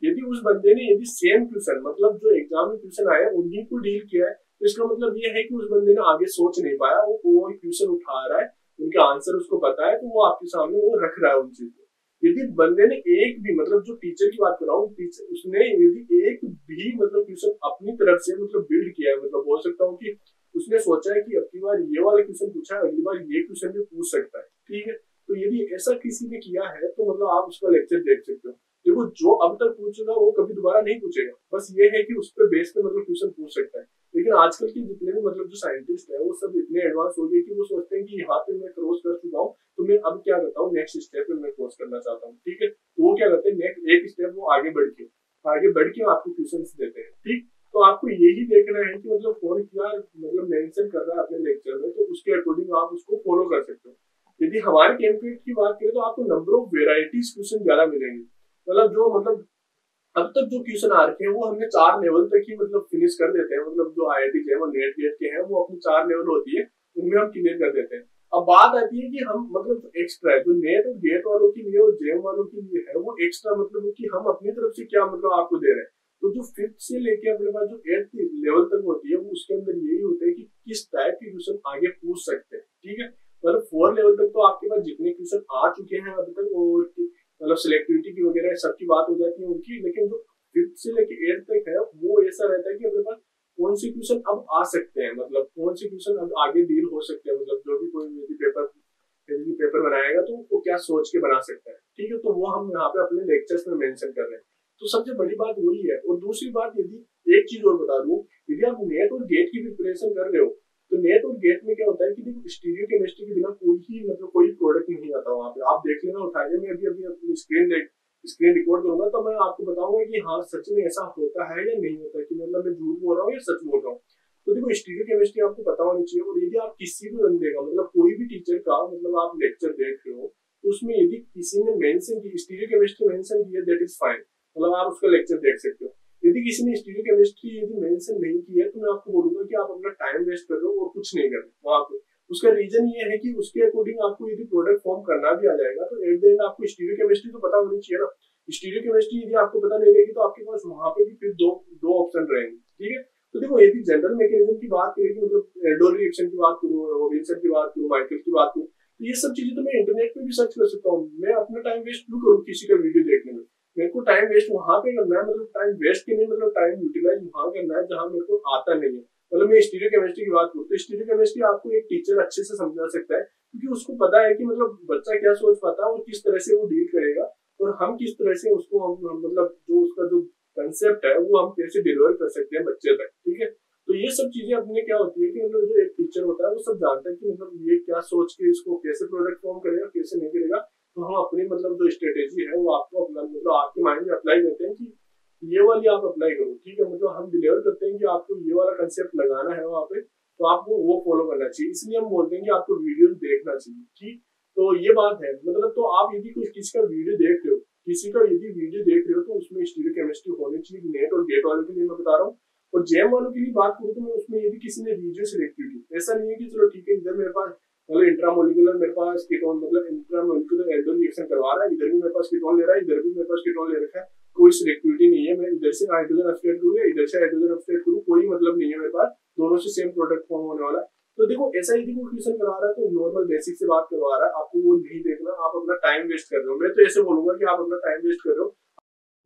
यदि उस बंदे ने यदि सेम क्वेश्चन मतलब जो एग्जाम में क्वेश्चन आए उन्हीं को डील किया है, तो इसका मतलब ये है कि उस बंदे ने आगे सोच नहीं पाया, वो क्वेश्चन उठा रहा है, उनके आंसर उसको पता है, तो वो आपके सामने वो रख रहा है उन चीज को। यदि बंदे ने एक भी मतलब जो टीचर की बात कर रहा हूँ, टीचर उसने यदि एक भी मतलब क्वेश्चन अपनी तरफ से मतलब बिल्ड किया है, मतलब बोल सकता हूँ कि उसने सोचा है कि अब की बार ये वाला क्वेश्चन पूछा है, अगली बार ये क्वेश्चन भी पूछ सकता है, ठीक है। तो यदि ऐसा किसी ने किया है तो मतलब आप उसका लेक्चर देख सकते हो। देखो जो अब तक पूछेगा वो कभी दोबारा नहीं पूछेगा, बस ये है कि उस पर बेस पे मतलब क्वेश्चन पूछ सकता है। लेकिन आजकल के जितने भी मतलब जो साइंटिस्ट है वो सब इतने एडवांस हो गए कि वो सोचते हैं कि यहाँ पे मैं क्रॉस कर चुका हूँ, तो मैं अब क्या करता हूँ नेक्स्ट स्टेप पे मैं क्रॉस करना चाहता हूँ, ठीक है। तो वो क्या करते हैं नेक्स्ट एक स्टेप वो आगे बढ़ के आपको क्वेश्चन देते हैं, ठीक। तो आपको यही देखना है कि मतलब कौन क्या मतलब मेंशन कर रहा है अपने लेक्चर में, तो उसके अकॉर्डिंग आप उसको फॉलो कर सकते हो। यदि हमारे कैंडिडेट की बात करें तो आपको नंबर ऑफ वेराइटीज क्वेश्चन ज्यादा मिलेंगे, मतलब अब तक जो क्वेश्चन आ रखे हैं वो हमने 4 लेवल तक ही मतलब फिनिश कर देते हैं, मतलब जो IIT JEE और नेट गेट के हैं वो अपनी 4 लेवल होती है, उनमें हम क्लियर कर देते हैं। अब बात आती है कि हम मतलब एक्स्ट्रा जो नेट और गेट वालों के लिए और जेम वालों के लिए है वो एक्स्ट्रा मतलब कि हम अपनी तरफ से क्या मतलब आपको दे रहे हैं। तो जो 5th से लेके अपने पास जो 8th लेवल तक होती है वो उसके अंदर यही होता है कि किस टाइप के क्वेश्चन आगे पूछ सकते हैं, ठीक है। मतलब 4 लेवल तक तो आपके पास जितने क्वेश्चन आ चुके हैं अभी तक, और मतलब सिलेक्टिविटी की वगैरह सबकी बात हो जाती है उनकी, लेकिन जो 5th से लेके 8th तक है वो ऐसा रहता है कि अपने पास कौन से क्वेश्चन अब आ सकते हैं, मतलब कौन से क्वेश्चन अब आगे डील हो सकते हैं, मतलब जो भी कोई पेपर बनाएगा तो वो क्या सोच के बना सकता है, ठीक है। तो वो हम यहाँ पे अपने लेक्चर्स में मेंशन कर रहे हैं। तो सबसे बड़ी बात वही है। और दूसरी बात, यदि एक चीज और बता दूं, यदि आप नेट और गेट की प्रिपरेशन कर रहे हो तो नेट और गेट में क्या होता है कि देखो स्टीरियो केमिस्ट्री के बिना कोई ही मतलब कोई प्रोडक्ट नहीं आता वहां पे। आप देख लेना उठा के, मैं अभी अभी अपनी स्क्रीन रिकॉर्ड करूंगा तो मैं आपको बताऊंगा कि हाँ सच में ऐसा होता है या नहीं होता, कि मतलब मैं झूठ बोल रहा हूँ या सच बोल रहा हूँ। तो देखो स्टीरियो केमिस्ट्री आपको पता होनी चाहिए। और यदि आप किसी भी बंदे का मतलब कोई भी टीचर का मतलब आप लेक्चर देख रहे हो तो उसमें यदि किसी ने मेंशन की स्टीरियो केमिस्ट्री मेंशन की है, दैट इज फाइन, मतलब आप उसका लेक्चर देख सकते हो। यदि किसी ने स्टीरियो केमिस्ट्री यदि मेंशन नहीं की है तो मैं आपको बोलूंगा कि आप अपना टाइम वेस्ट कर रहे हो और कुछ नहीं कर रहे वहां पे। उसका रीजन ये है कि उसके अकॉर्डिंग आपको यदि प्रोडक्ट फॉर्म करना भी आ जाएगा तो एट द एंड आपको स्टीरियो केमिस्ट्री तो पता होनी चाहिए ना। स्टीरियो केमिस्ट्री यदि आपको पता नहीं रहेगी तो आपके पास वहां पे भी फिर दो ऑप्शन रहेंगे, ठीक है। तो देखो यदि जनरल मैकेनिज्म की बात करें, मतलब एल्डोल रिएक्शन की बात करूँ, रॉबिन्सन की बात करूँ, माइकल की बात करूँ, तो ये सब चीजें तो मैं इंटरनेट पे भी सर्च कर सकता हूँ। मैं अपना टाइम वेस्ट क्यों करूँ किसी का वीडियो देखने में। मेरे को टाइम वेस्ट वहां पे करना है, मतलब टाइम वेस्ट के नहीं, मतलब टाइम यूटिलाइज वहां करना है जहां मेरे को आता नहीं है। मतलब मैं स्टीरियो केमिस्ट्री की बात करूँ तो स्टीरियो केमिस्ट्री आपको एक टीचर अच्छे से समझा सकता है, क्योंकि उसको पता है कि मतलब बच्चा क्या सोच पाता है और किस तरह से वो डील करेगा, और हम किस तरह से उसको मतलब जो उसका जो कंसेप्ट है वो हम कैसे डिलीवर कर सकते हैं बच्चे तक, ठीक है। तो ये सब चीजें अपने क्या होती है कि मतलब जो एक टीचर होता है वो सब जानता है कि मतलब ये क्या सोच के इसको कैसे प्रोडक्ट फॉर्म करेगा कैसे नहीं करेगा। तो हम अपनी मतलब जो स्ट्रेटेजी है वो आपको अपना मतलब आपके माइंड में अप्लाई करते हैं कि ये वाली आप अप्लाई करो, ठीक है। मतलब हम डिलीवर करते हैं कि आपको ये वाला कंसेप्ट लगाना है वहाँ पे, तो आपको वो फॉलो करना चाहिए। इसलिए हम बोलते हैं कि आपको वीडियो देखना चाहिए, ठीक। तो ये बात है। मतलब तो आप यदि कोई किसी का वीडियो देख रहे हो, किसी का यदि वीडियो देख रहे हो तो उसमें स्टीरियो केमिस्ट्री होनी चाहिए। नेट और गेट वालों के लिए मैं बता रहा हूँ। और जेम वालों की भी बात करूँ तो मैं उसमें यदि किसी ने रीजन सिलेक्ट की, ऐसा नहीं है कि चलो ठीक है इधर मेरे पास मतलब इंट्रामोलिकुलर मेरे पास कीटोन मतलब इंट्रामोलिकुलर एल्डोल रिएक्शन करवा रहा है, इधर भी मेरे पास कीटोन ले रहा है, इधर भी मेरे पास कीटोन ले रखा है, कोई सिलेक्टिविटी नहीं है। मैं इधर से हाइड्रोजन अपस्टेट करूँ या इधर से हाइड्रोजन अपस्टेट करूँ, कोई मतलब नहीं है मेरे पास, दोनों से सेम प्रोडक्ट फॉर्म होने वाला है। तो देखो ऐसा यदि कोई क्वेश्चन करा रहा है तो नॉर्मल बेसिक से बात करवा रहा है, आपको वो नहीं देखना, आप अपना टाइम वेस्ट कर रहे हो। मैं तो ऐसे बोलूंगा कि आप अपना टाइम वेस्ट कर रहे हो।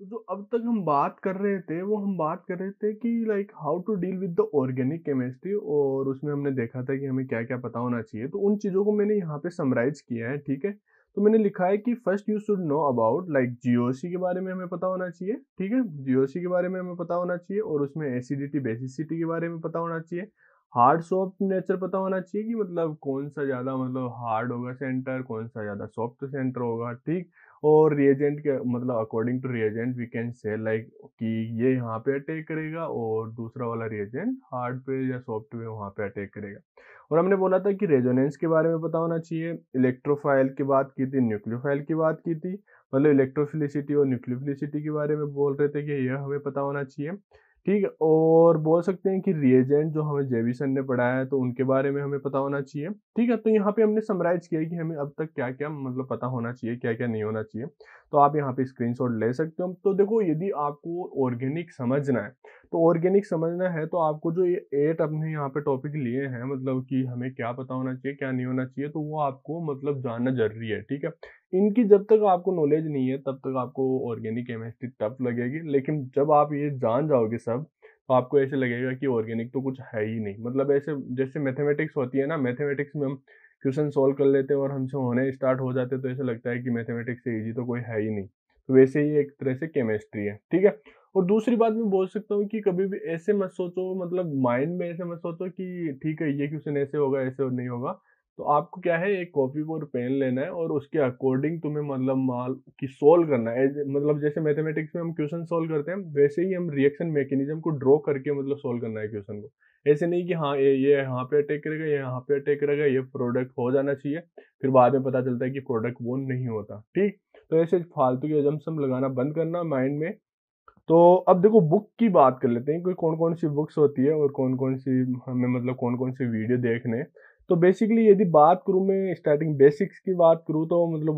तो जो अब तक हम बात कर रहे थे वो हम बात कर रहे थे कि like how to deal with the organic chemistry, और उसमें हमने देखा था कि हमें क्या क्या पता होना चाहिए। तो उन चीज़ों को मैंने यहाँ पे समराइज किया है, ठीक है। तो मैंने लिखा है कि first you should know about like GOC के बारे में हमें पता होना चाहिए, ठीक है। जीओसी के बारे में हमें पता होना चाहिए और उसमें एसिडिटी बेसिसिटी के बारे में पता होना चाहिए। हार्ड सॉफ्ट नेचर पता होना चाहिए कि मतलब कौन सा ज़्यादा मतलब हार्ड होगा सेंटर, कौन सा ज़्यादा सॉफ्ट सेंटर होगा, ठीक। और रिएजेंट के मतलब according to reagent we can say like कि ये यहाँ पे अटैक करेगा और दूसरा वाला रिएजेंट हार्ड पे या सॉफ्ट पे वहाँ पे अटैक करेगा। और हमने बोला था कि रेजोनेंस के बारे में पता होना चाहिए, इलेक्ट्रोफाइल की बात की थी, न्यूक्लियोफाइल की बात की थी, मतलब इलेक्ट्रोफिलिसिटी और न्यूक्लियोफिलिसिटी के बारे में बोल रहे थे कि यह हमें पता होना चाहिए, ठीक है। और बोल सकते हैं कि रिएजेंट जो हमें जेविसन ने पढ़ाया है तो उनके बारे में हमें पता होना चाहिए, ठीक है। तो यहाँ पे हमने समराइज किया कि हमें अब तक क्या क्या मतलब पता होना चाहिए, क्या क्या नहीं होना चाहिए। तो आप यहाँ पे स्क्रीनशॉट ले सकते हो। तो देखो, यदि आपको ऑर्गेनिक समझना है तो ऑर्गेनिक समझना है तो आपको जो ये 8 अपने यहाँ पे टॉपिक लिए हैं, मतलब कि हमें क्या पता होना चाहिए क्या नहीं होना चाहिए, तो वो आपको मतलब जानना जरूरी है, ठीक है। इनकी जब तक आपको नॉलेज नहीं है तब तक आपको ऑर्गेनिक केमिस्ट्री टफ लगेगी, लेकिन जब आप ये जान जाओगे सब तो आपको ऐसे लगेगा कि ऑर्गेनिक तो कुछ है ही नहीं। मतलब ऐसे जैसे मैथमेटिक्स होती है ना, मैथमेटिक्स में हम क्वेश्चन सॉल्व कर लेते हैं और हमसे होने स्टार्ट हो जाते हैं तो ऐसा लगता है कि मैथमेटिक्स से इजी तो कोई है ही नहीं। तो वैसे ही एक तरह से केमिस्ट्री है, ठीक है। और दूसरी बात मैं बोल सकता हूँ कि कभी भी ऐसे मत सोचो, मतलब माइंड में ऐसे मत सोचो कि ठीक है ये क्वेश्चन ऐसे होगा ऐसे और नहीं होगा। तो आपको क्या है, एक कॉपी और पेन लेना है और उसके अकॉर्डिंग तुम्हें मतलब माल की सोल्व करना है। मतलब जैसे मैथमेटिक्स में हम क्वेश्चन सोल्व करते हैं वैसे ही हम रिएक्शन मैकेनिज्म को ड्रॉ करके मतलब सोल्व करना है क्वेश्चन को। ऐसे नहीं कि हाँ ये यहाँ पे अटैक करेगा, ये यहाँ पे अटैक करेगा, ये प्रोडक्ट हो जाना चाहिए, फिर बाद में पता चलता है कि प्रोडक्ट वो नहीं होता, ठीक। तो ऐसे फालतू के अजम्पशन लगाना बंद करना माइंड में। तो अब देखो, बुक की बात कर लेते हैं कि कौन कौन सी बुक्स होती है और कौन कौन सी हमें मतलब कौन कौन सी वीडियो देखने हैं। तो बेसिकली यदि बात करूँ, मैं स्टार्टिंग बेसिक्स की बात करूँ तो मतलब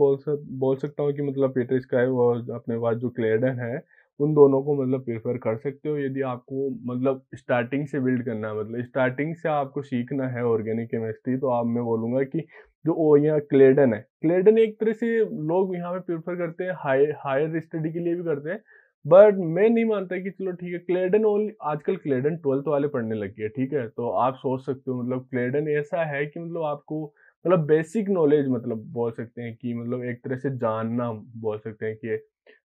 बोल सकता हूँ कि मतलब पीटर स्काई और अपने पास जो क्लेडन है उन दोनों को मतलब प्रेफर कर सकते हो यदि आपको मतलब स्टार्टिंग से बिल्ड करना है, मतलब स्टार्टिंग से आपको सीखना है ऑर्गेनिक केमिस्ट्री। तो आप मैं बोलूँगा कि जो ओ यहाँ क्लेडन है, क्लेडन एक तरह से लोग यहाँ पे प्रेफर करते हैं, हायर स्टडी के लिए भी करते हैं। बट मैं नहीं मानता कि चलो ठीक है, क्लेडन ओनली आजकल क्लेडन 12th वाले पढ़ने लग गए, ठीक है। तो आप सोच सकते हो मतलब क्लेडन ऐसा है कि मतलब आपको मतलब बेसिक नॉलेज मतलब बोल सकते हैं कि मतलब एक तरह से जानना बोल सकते हैं कि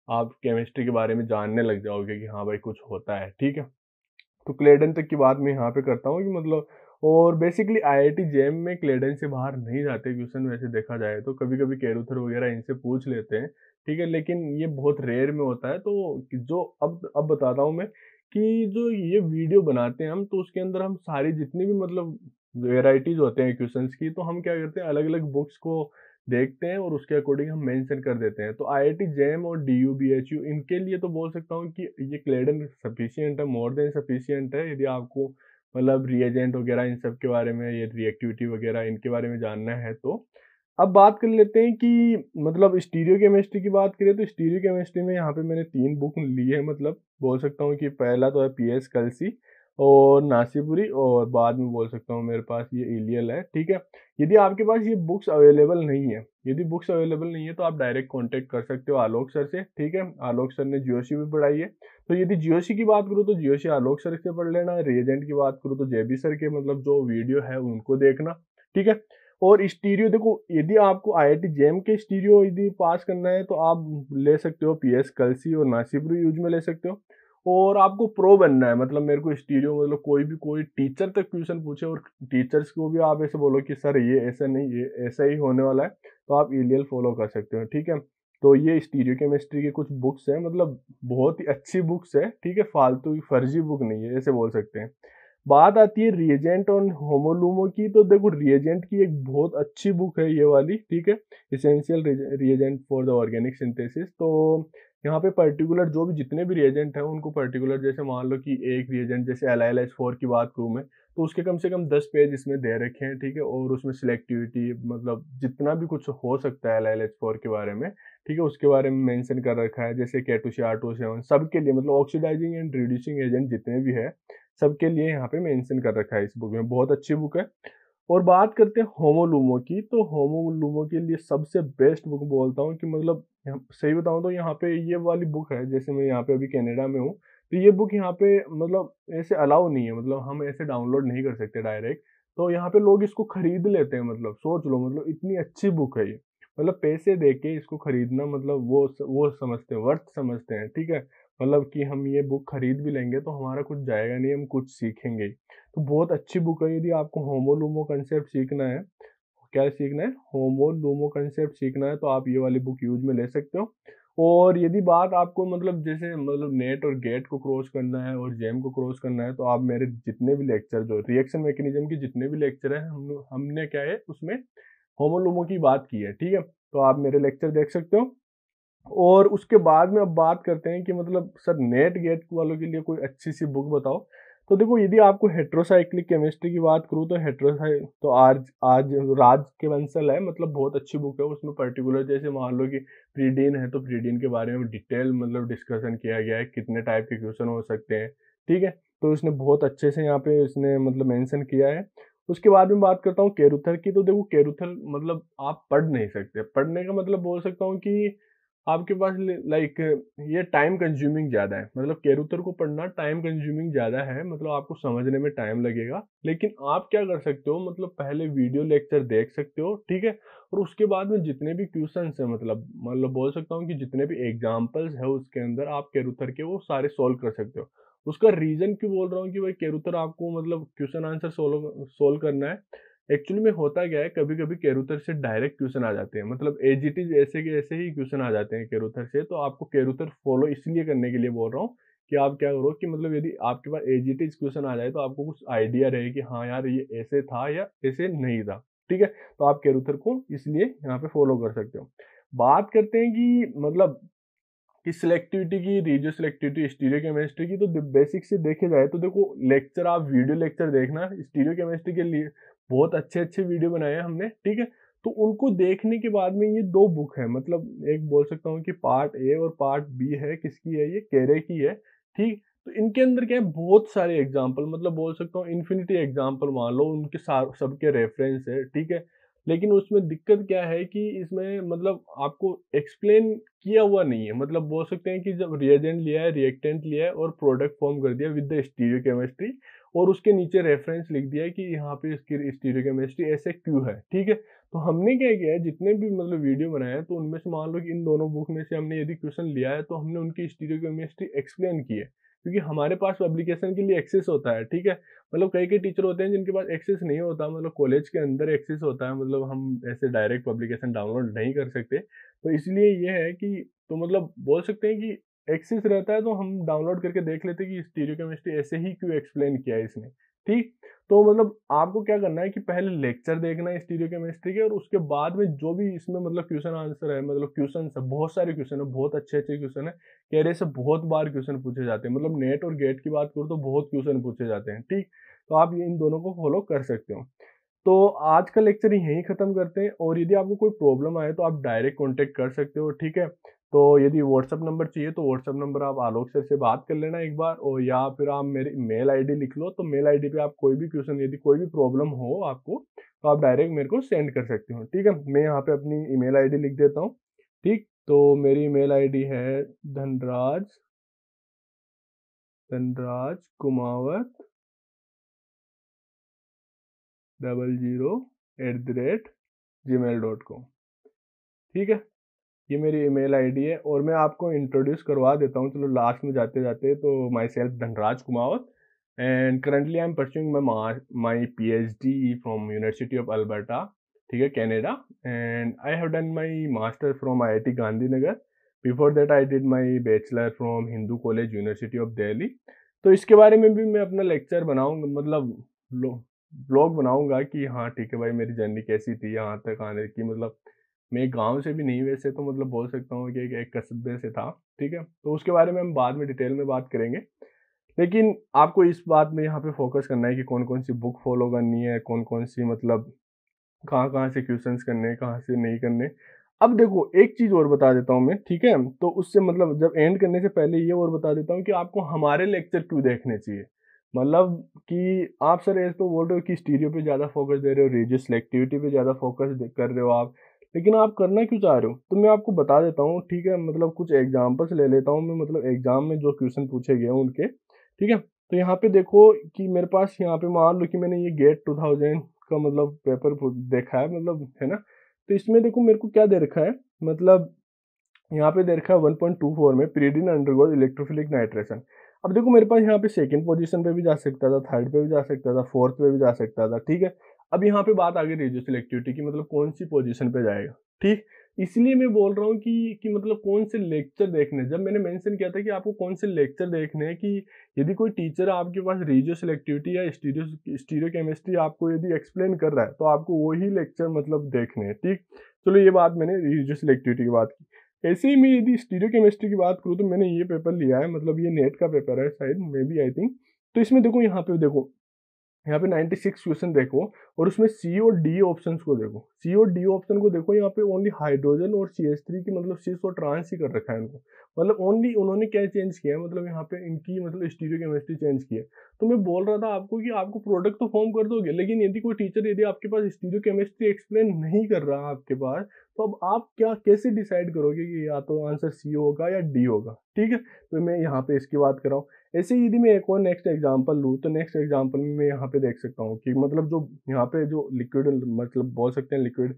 आप केमिस्ट्री के बारे में जानने लग जाओगे कि हाँ भाई कुछ होता है, ठीक है। तो क्लेडन तक की बात मैं यहाँ पे करता हूँ कि मतलब, और बेसिकली आईआईटी जेम में क्लेडन से बाहर नहीं जाते क्वेश्चन, वैसे देखा जाए तो कभी कभी केरुथर वगैरह इनसे पूछ लेते हैं, ठीक है, लेकिन ये बहुत रेयर में होता है। तो जो अब बताता हूँ मैं कि जो ये वीडियो बनाते हैं हम, तो उसके अंदर हम सारी जितनी भी मतलब वेराइटीज होते हैं क्वेश्चंस की, तो हम क्या करते हैं अलग अलग बुक्स को देखते हैं और उसके अकॉर्डिंग हम मेंशन कर देते हैं। तो आईआईटी जेम और डीयूबीएचयू इनके लिए तो बोल सकता हूँ कि ये क्लेडन सफिशियंट है, मोर देन सफिशियंट है यदि आपको मतलब रिएजेंट वगैरह इन सब के बारे में, ये रिएक्टिविटी वगैरह इनके बारे में जानना है। तो अब बात कर लेते हैं कि मतलब स्टीरियो केमिस्ट्री की बात करें तो स्टीरियो केमिस्ट्री में यहाँ पे मैंने 3 बुक ली है, मतलब बोल सकता हूँ कि पहला तो है पीएस कलसी और नासीपुरी, और बाद में बोल सकता हूँ मेरे पास ये इलियल है, ठीक है। यदि आपके पास ये बुक्स अवेलेबल नहीं है, यदि बुक्स अवेलेबल नहीं है तो आप डायरेक्ट कांटेक्ट कर सकते हो आलोक सर से, ठीक है। आलोक सर ने जीओसी भी पढ़ाई है। तो यदि जीओसी की बात करूँ तो जीओसी आलोक सर से पढ़ लेना, रिएजेंट की बात करूँ तो जेबी सर के मतलब जो वीडियो है उनको देखना, ठीक है। और स्टीरियो देखो, यदि आपको आईआईटी जेम के स्टीरियो यदि पास करना है तो आप ले सकते हो पीएस कलसी और नासीपुरी यूज में ले सकते हो। और आपको प्रो बनना है, मतलब मेरे को स्टीरियो मतलब कोई टीचर तक क्वेश्चन पूछे और टीचर्स को भी आप ऐसे बोलो कि सर ये ऐसा नहीं, ये ऐसा ही होने वाला है, तो आप इलियल फॉलो कर सकते हो, ठीक है। तो ये स्टीरियो केमिस्ट्री की कुछ बुक्स हैं, मतलब बहुत ही अच्छी बुक्स है, ठीक है, फालतू की फर्जी बुक नहीं है, ऐसे बोल सकते हैं। बात आती है रिएजेंट और होमोलूमो की, तो देखो रिएजेंट की एक बहुत अच्छी बुक है ये वाली, ठीक है, essential reagent for the organic synthesis. तो यहाँ पे पर्टिकुलर जो भी जितने भी रिएजेंट हैं उनको पर्टिकुलर, जैसे मान लो कि एक रिएजेंट जैसे LiLH4 की बात करूँ मैं, तो उसके कम से कम 10 पेज इसमें दे रखे हैं, ठीक है। और उसमें सिलेक्टिविटी मतलब जितना भी कुछ हो सकता है LiLH4 के बारे में, ठीक है, उसके बारे में मेंशन कर रखा है। जैसे K2CR207 सबके लिए मतलब ऑक्सीडाइजिंग एंड रिड्यूसिंग एजेंट जितने भी है सबके लिए यहाँ पे मेंशन कर रखा है इस बुक में, बहुत अच्छी बुक है। और बात करते हैं होमोलूमो की, तो होमोलूमो के लिए सबसे बेस्ट बुक बोलता हूँ कि मतलब सही बताऊँ तो यहाँ पे ये वाली बुक है, जैसे मैं यहाँ पे अभी कनाडा में हूँ तो ये बुक यहाँ पे मतलब ऐसे अलाउ नहीं है, मतलब हम ऐसे डाउनलोड नहीं कर सकते डायरेक्ट। तो यहाँ पे लोग इसको खरीद लेते हैं, मतलब सोच लो, मतलब इतनी अच्छी बुक है ये, मतलब पैसे दे के इसको खरीदना मतलब वो समझते हैं, वर्थ समझते हैं, ठीक है। मतलब कि हम ये बुक खरीद भी लेंगे तो हमारा कुछ जाएगा नहीं, हम कुछ सीखेंगे ही। तो बहुत अच्छी बुक है, यदि आपको होमो लूमो कंसेप्ट सीखना है, क्या सीखना है, होमो लूमो कंसेप्ट सीखना है, तो आप ये वाली बुक यूज में ले सकते हो। और यदि बात आपको मतलब जैसे मतलब नेट और गेट को क्रॉस करना है और जेम को क्रॉस करना है, तो आप मेरे जितने भी लेक्चर, जो रिएक्शन मैकेनिज्म के जितने भी लेक्चर हैं, हमने क्या है उसमें होमो लूमो की बात की है, ठीक है। तो आप मेरे लेक्चर देख सकते हो। और उसके बाद में अब बात करते हैं कि मतलब सर नेट गेट वालों के लिए कोई अच्छी सी बुक बताओ। तो देखो, यदि आपको हेट्रोसाइक्लिक केमिस्ट्री की बात करूँ तो हेट्रोसाइ तो आज आज राज के बंसल है, मतलब बहुत अच्छी बुक है। उसमें पर्टिकुलर जैसे मान लो कि प्रीडीन है, तो प्रीडीन के बारे में डिटेल मतलब डिस्कशन किया गया है, कितने टाइप के क्वेश्चन हो सकते हैं, ठीक है। तो उसने बहुत अच्छे से यहाँ पे उसने मतलब मेंशन किया है। उसके बाद में बात करता हूँ केरुथर की। तो देखो केरुथर मतलब आप पढ़ नहीं सकते, पढ़ने का मतलब बोल सकता हूँ कि आपके पास लाइक ये टाइम कंज्यूमिंग ज़्यादा है, मतलब केरुतर को पढ़ना टाइम कंज्यूमिंग ज़्यादा है, मतलब आपको समझने में टाइम लगेगा। लेकिन आप क्या कर सकते हो, मतलब पहले वीडियो लेक्चर देख सकते हो, ठीक है। और उसके बाद में जितने भी क्वेश्चंस है, मतलब बोल सकता हूँ कि जितने भी एग्जाम्पल्स है उसके अंदर, आप केरुतर के वो सारे सोल्व कर सकते हो। उसका रीजन क्यों बोल रहा हूँ कि भाई केरुतर आपको मतलब क्वेश्चन आंसर सोल्व करना है। एक्चुअली में होता क्या है, कभी कभी केरुतर से डायरेक्ट क्वेश्चन आ जाते हैं, मतलब एज इट इज ऐसे के ऐसे ही क्वेश्चन आ जाते हैं केरुतर से। तो आपको केरुतर फॉलो इसलिए करने के लिए बोल रहा हूँ कि आप क्या करो कि मतलब यदि आपके पास एज इट इज क्वेश्चन आ जाए तो आपको कुछ आइडिया रहे कि हाँ यार ये ऐसे था या ऐसे नहीं था, ठीक है। तो आप केरुतर को इसलिए यहाँ पे फॉलो कर सकते हो। बात करते हैं कि मतलब कि सिलेक्टिविटी की, रेडियो सिलेक्टिविटी, स्टीरियो केमिस्ट्री की। तो बेसिक से देखे जाए तो देखो, लेक्चर आप वीडियो लेक्चर देखना, स्टीरियो केमिस्ट्री के लिए बहुत अच्छे अच्छे वीडियो बनाए हैं हमने, ठीक है। तो उनको देखने के बाद में ये दो बुक है, मतलब एक बोल सकता हूँ कि पार्ट ए और पार्ट बी है, किसकी है, ये केरे की है, ठीक। तो इनके अंदर क्या है, बहुत सारे एग्जाम्पल, मतलब बोल सकता हूँ इन्फिनिटी एग्जाम्पल मान लो, उनके सबके रेफरेंस है, ठीक है। लेकिन उसमें दिक्कत क्या है कि इसमें मतलब आपको एक्सप्लेन किया हुआ नहीं है, मतलब बोल सकते हैं कि जब रिएजेंट लिया है, रिएक्टेंट लिया है और प्रोडक्ट फॉर्म कर दिया विद द स्टीरियोकेमिस्ट्री, और उसके नीचे रेफरेंस लिख दिया है कि यहाँ पे इसकी स्टीरियोकेमिस्ट्री ऐसे क्यों है, ठीक है। तो हमने क्या किया है, जितने भी मतलब वीडियो बनाए हैं, तो उनमें से मान लो कि इन दोनों बुक में से हमने यदि क्वेश्चन लिया है तो हमने उनकी स्टीरियोकेमिस्ट्री एक्सप्लेन की है, क्योंकि हमारे पास पब्लिकेशन के लिए एक्सेस होता है, ठीक है। मतलब कई कई टीचर होते हैं जिनके पास एक्सेस नहीं होता, मतलब कॉलेज के अंदर एक्सेस होता है, मतलब हम ऐसे डायरेक्ट पब्लिकेशन डाउनलोड नहीं कर सकते। तो इसलिए ये है कि तो मतलब बोल सकते हैं कि एक्सेस रहता है तो हम डाउनलोड करके देख लेते हैं कि स्टीरियो केमिस्ट्री ऐसे ही क्यों एक्सप्लेन किया है इसने, ठीक। तो मतलब आपको क्या करना है कि पहले लेक्चर देखना है स्टीरियो केमिस्ट्री के, और उसके बाद में जो भी इसमें मतलब क्वेश्चन आंसर है, मतलब क्वेश्चन है, बहुत सारे क्वेश्चन है, बहुत अच्छे अच्छे क्वेश्चन है। कैरे से बहुत बार क्वेश्चन पूछे जाते हैं, मतलब नेट और गेट की बात करूँ तो बहुत क्वेश्चन पूछे जाते हैं, ठीक। तो आप इन दोनों को फॉलो कर सकते हो। तो आज का लेक्चर यहीं ख़त्म करते हैं, और यदि आपको कोई प्रॉब्लम आए तो आप डायरेक्ट कॉन्टैक्ट कर सकते हो, ठीक है। तो यदि व्हाट्सअप नंबर चाहिए तो व्हाट्सअप नंबर आप आलोक सर से बात कर लेना एक बार, और या फिर आप मेरी मेल आईडी लिख लो, तो मेल आईडी पे आप कोई भी क्वेश्चन, यदि कोई भी प्रॉब्लम हो आपको, तो आप डायरेक्ट मेरे को सेंड कर सकते हो, ठीक है। मैं यहाँ पे अपनी ईमेल आईडी लिख देता हूँ, ठीक। तो मेरी ईमेल आईडी है धनराज धनराज कुमावत 00@gmail.com, ठीक है। ये मेरी ईमेल आईडी है, और मैं आपको इंट्रोड्यूस करवा देता हूँ, चलो लास्ट में जाते जाते। तो my self Dhanraj Kumawat, and currently I am pursuing my PhD from university of Alberta, ठीक है, Canada. And I have done my master from IIT Gandhinagar. Before that I did my bachelor from Hindu college university of Delhi. तो इसके बारे में भी मैं अपना लेक्चर बनाऊंगा, मतलब ब्लॉग बनाऊंगा कि हाँ ठीक है भाई, मेरी जर्नी कैसी थी यहाँ तक आने की। मतलब मैं गाँव से भी नहीं वैसे, तो मतलब बोल सकता हूँ कि एक कस्बे से था, ठीक है। तो उसके बारे में हम बाद में डिटेल में बात करेंगे। लेकिन आपको इस बात में यहाँ पे फोकस करना है कि कौन-कौन सी बुक फॉलो करनी है, कौन-कौन सी मतलब कहाँ-कहाँ से क्वेश्चंस करने हैं, कहाँ से नहीं करने। अब देखो, एक चीज़ और बता देता हूँ मैं, ठीक है? तो उससे मतलब जब एंड करने से पहले ये और बता देता हूँ कि आपको हमारे लेक्चर क्यों देखने चाहिए। मतलब कि आप सर ऐसे तो बोल रहे हो कि स्टीरियो पे ज़्यादा फोकस दे रहे हो, रेडियो सिलेक्टिविटी पे ज़्यादा फोकस कर रहे हो आप, लेकिन आप करना क्यों चाह रहे हो? तो मैं आपको बता देता हूँ, ठीक है? मतलब कुछ एग्ज़ाम्पल्स ले लेता हूँ मैं, मतलब एग्ज़ाम में जो क्वेश्चन पूछे गए हैं उनके, ठीक है? तो यहाँ पे देखो कि मेरे पास यहाँ पे मान लो कि मैंने ये गेट 2000 का मतलब पेपर देखा है, मतलब है ना। तो इसमें देखो मेरे को क्या दे रखा है, मतलब यहाँ पे दे रखा है 1.24 में pyridine undergoes electrophilic nitration। अब देखो मेरे पास यहाँ पे सेकंड पोजीशन पे भी जा सकता था, थर्ड पे भी जा सकता था, फोर्थ पे भी जा सकता था, ठीक है। अब यहाँ पे बात आ गई रेडियो सिलेक्टिविटी की, मतलब कौन सी पोजीशन पे जाएगा, ठीक। इसलिए मैं बोल रहा हूँ कि मतलब कौन से लेक्चर देखने हैं। जब मैंने मेंशन किया था कि आपको कौन से लेक्चर देखने हैं, कि यदि कोई टीचर आपके पास रेडियो सिलेक्टिविटी या स्टीरियो केमिस्ट्री आपको यदि एक्सप्लेन कर रहा है, तो आपको वही लेक्चर मतलब देखने हैं, ठीक। चलो ये बात मैंने रेडियो सिलेक्टिविटी की बात की। ऐसे ही मैं यदि स्टीरियो केमिस्ट्री की बात करूँ, तो मैंने ये पेपर लिया है, मतलब ये नेट का पेपर है शायद, मे बी आई थिंक। तो इसमें देखो, यहाँ पे देखो, यहाँ पे 96 क्वेश्चन देखो, और उसमें सी और डी ऑप्शंस को देखो। सी और डी ऑप्शन को देखो, यहाँ पे ओनली हाइड्रोजन और CH3 की मतलब सिस और ट्रांस ही कर रखा है इनको। मतलब ओनली उन्होंने क्या चेंज किया है, मतलब यहाँ पे इनकी मतलब स्टीरियो केमिस्ट्री चेंज की है। तो मैं बोल रहा था आपको कि आपको प्रोडक्ट तो फॉर्म कर दोगे, लेकिन यदि कोई टीचर यदि आपके पास स्टीरियो केमिस्ट्री एक्सप्लेन नहीं कर रहा आपके पास, तो अब आप क्या कैसे डिसाइड करोगे कि या तो आंसर सी होगा या डी होगा, ठीक है। तो मैं यहाँ पे इसकी बात कर रहा हूँ। ऐसे ही यदि मैं एक और नेक्स्ट एग्जांपल लूँ, तो नेक्स्ट एग्जांपल में मैं यहाँ पे देख सकता हूँ कि मतलब जो यहाँ पे जो लिक्विड, मतलब बोल सकते हैं लिक्विड,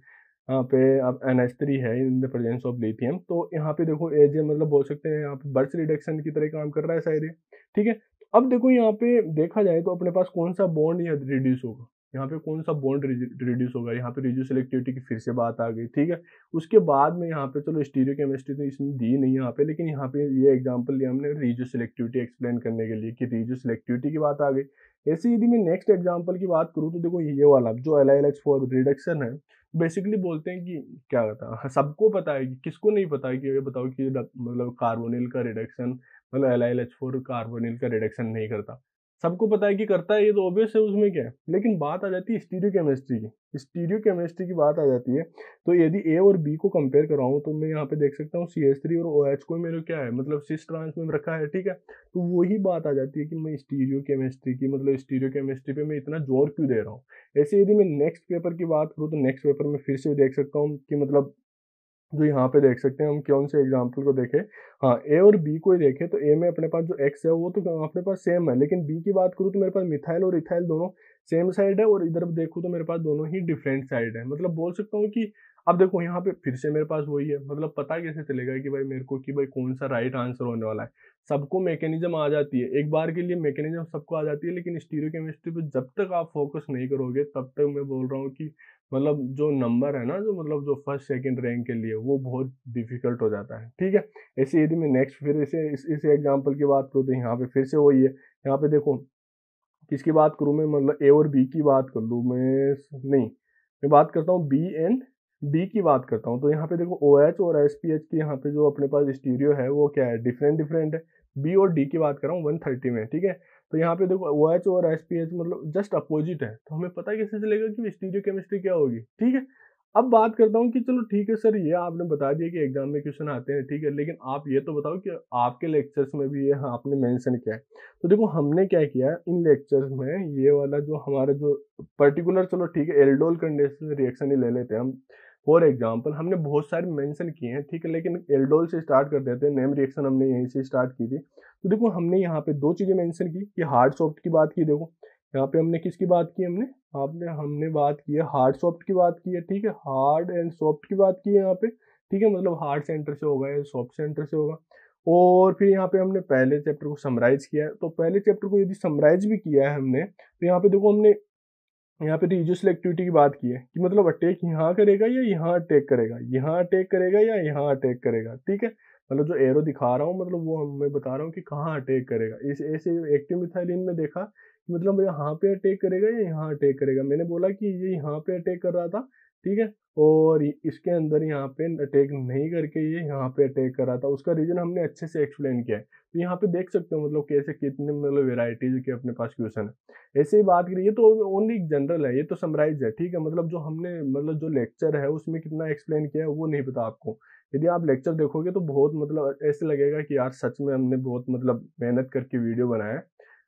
यहाँ पे अब NH3 है in the presence of lithium. तो यहाँ पे देखो एज ए मतलब बोल सकते हैं यहाँ पे बर्च रिडक्शन की तरह काम कर रहा है शायद ये, ठीक है। अब देखो यहाँ पे देखा जाए तो अपने पास कौन सा बॉन्ड यहाँ रिड्यूस होगा, यहाँ पे कौन सा बॉन्ड रिड्यूस होगा, यहाँ पे रेडियो सिलेक्टिविटी की फिर से बात आ गई, ठीक है। उसके बाद में यहाँ पे चलो स्टीरियो केमिस्ट्री तो इसने दी नहीं यहाँ पे, लेकिन यहाँ पे ये एग्जांपल लिया हमने रेडियो सिलेक्टिविटी एक्सप्लेन करने के लिए कि रेडियो सिलेक्टिविटी की बात आ गई। ऐसे यदि मैं नेक्स्ट एग्जांपल की बात करूँ, तो देखो ये वाला जो LiLH4 रिडक्शन है, बेसिकली बोलते हैं कि क्या होता है, सबको पता है, कि किसको नहीं पता है, कि ये बताओ कि मतलब कार्बोनिल का रिडक्शन, मतलब LiLH4 कार्बोनिल का रिडक्शन नहीं करता। सबको पता है कि करता है, ये तो ऑब्वियस है, उसमें क्या है। लेकिन बात आ जाती है स्टीरियो केमिस्ट्री की, स्टीरियो केमिस्ट्री की बात आ जाती है। तो यदि ए और बी को कंपेयर कराऊँ, तो मैं यहाँ पे देख सकता हूँ CH3 और OH को मेरे क्या है, मतलब सिस ट्रांस में रखा है, ठीक है। तो वही बात आ जाती है कि मैं स्टीरियो केमिस्ट्री की, मतलब स्टीरियो केमिस्ट्री पे मैं इतना जोर क्यों दे रहा हूँ। ऐसे यदि मैं नेक्स्ट पेपर की बात करूँ, तो नेक्स्ट पेपर में फिर से देख सकता हूँ कि मतलब जो यहाँ पे देख सकते हैं हम कौन से एग्जाम्पल को देखें। हाँ, ए और बी को ही देखें, तो ए में अपने पास जो एक्स है वो तो अपने पास सेम है, लेकिन बी की बात करूँ तो मेरे पास मिथाइल और इथाइल दोनों सेम साइड है, और इधर देखूँ तो मेरे पास दोनों ही डिफरेंट साइड है। मतलब बोल सकता हूँ कि अब देखो यहाँ पे फिर से मेरे पास वही है, मतलब पता कैसे चलेगा कि भाई मेरे को कि भाई कौन सा राइट आंसर होने वाला है। सबको मैकेनिज्म आ जाती है, एक बार के लिए मैकेनिज्म सबको आ जाती है, लेकिन स्टीरियो केमिस्ट्री पे जब तक आप फोकस नहीं करोगे, तब तक मैं बोल रहा हूँ कि मतलब जो नंबर है ना, जो मतलब जो फर्स्ट सेकंड रैंक के लिए, वो बहुत डिफिकल्ट हो जाता है, ठीक है। ऐसे यदि मैं नेक्स्ट फिर इसे इस एग्जांपल की बात करूँ, तो यहाँ पे फिर से वही है। यहाँ पे देखो किसकी बात करूँ मैं, मतलब ए और बी की बात कर लूँ मैं, नहीं, मैं बात करता हूँ बी एंड डी की बात करता हूँ। तो यहाँ पे देखो OH और SPH की यहाँ पे जो अपने पास स्टीरियो है वो क्या है, डिफरेंट डिफरेंट है। बी और डी की बात कर रहा हूँ 130 में, ठीक है। तो यहाँ पे देखो OH और SPH मतलब जस्ट अपोजिट है, तो हमें पता कैसे चलेगा कि स्टीरियो केमिस्ट्री क्या होगी, ठीक है। अब बात करता हूँ कि चलो ठीक है सर, ये आपने बता दिया कि एग्जाम में क्वेश्चन आते हैं, ठीक है, लेकिन आप ये तो बताओ कि आपके लेक्चर्स में भी ये आपने मेंशन किया है। तो देखो हमने क्या किया है इन लेक्चर्स में, ये वाला जो हमारा जो पर्टिकुलर, चलो ठीक है, एल्डोल कंडेंसेशन रिएक्शन ही ले लेते हैं हम फॉर एग्जांपल। हमने बहुत सारे मेंशन किए हैं, ठीक है, लेकिन एल्डोल से स्टार्ट कर देते हैं, नेम रिएक्शन हमने यहीं से स्टार्ट की थी। तो देखो हमने यहाँ पे दो चीजें मेंशन की, कि हार्ड सॉफ्ट की बात की। देखो यहाँ पे हमने किसकी बात की, हमने बात की है हार्ड सॉफ्ट की बात की है, ठीक है, हार्ड एंड सॉफ्ट की बात की है यहाँ पे, ठीक है, मतलब हार्ड सेंटर से होगा या सॉफ्ट सेंटर से होगा। और फिर यहाँ पे हमने पहले चैप्टर को समराइज किया है। तो पहले चैप्टर को यदि समराइज भी किया है हमने, तो यहाँ पे देखो हमने यहाँ पे रिड्यूस सिलेक्टिविटी की बात की है, कि मतलब अटैक यहाँ करेगा या यहाँ अटैक करेगा, यहाँ अटैक करेगा या यहाँ अटैक करेगा, ठीक है। मतलब जो एरो दिखा रहा हूँ, मतलब वो मैं बता रहा हूँ कि कहाँ अटैक करेगा। इस ऐसे एक्टिव मिथाइलिन में देखा कि मतलब यहाँ पे अटैक करेगा या यहाँ अटैक करेगा। मैंने बोला कि ये यहाँ पे अटैक कर रहा था, ठीक है, और इसके अंदर यहाँ पे अटैक नहीं करके ये यहाँ पे अटैक कर रहा था। उसका रीजन हमने अच्छे से एक्सप्लेन किया है। तो यहाँ पे देख सकते हो मतलब कैसे कितने मतलब वेराइटीज के अपने पास क्वेश्चन है। ऐसे ही बात करिए, ये तो ओनली जनरल है, ये तो समराइज है, ठीक है। मतलब जो हमने मतलब जो लेक्चर है उसमें कितना एक्सप्लेन किया है वो नहीं पता आपको। यदि आप लेक्चर देखोगे तो बहुत मतलब ऐसे लगेगा कि यार सच में हमने बहुत मतलब मेहनत करके वीडियो बनाया है।